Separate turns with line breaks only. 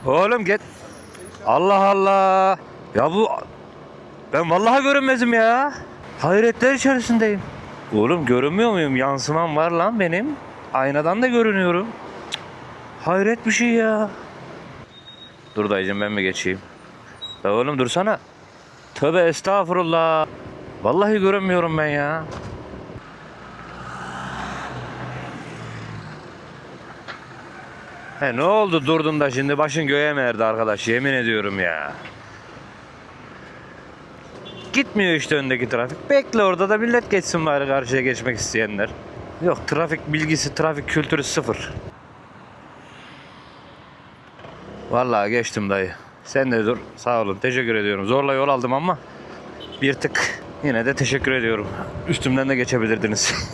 Oğlum git. Allah Allah. Ya bu ben vallahi görünmezim ya. Hayretler içerisindeyim. Oğlum görünmüyor muyum? Yansımam var lan benim. Aynadan da görünüyorum. Cık. Hayret bir şey ya. Dur dayıcım ben mi geçeyim? Ya oğlum dursana. Tövbe estağfurullah. Vallahi görünmüyorum ben ya. He ne oldu durdun da şimdi başın göğe mi erdi arkadaş, yemin ediyorum ya. Gitmiyor işte öndeki trafik. Bekle orada da millet geçsin bari karşıya geçmek isteyenler. Yok trafik bilgisi, trafik kültürü sıfır. Vallahi geçtim dayı. Sen de dur. Sağ olun. Teşekkür ediyorum. Zorla yol aldım ama bir tık yine de teşekkür ediyorum. Üstümden de geçebilirdiniz.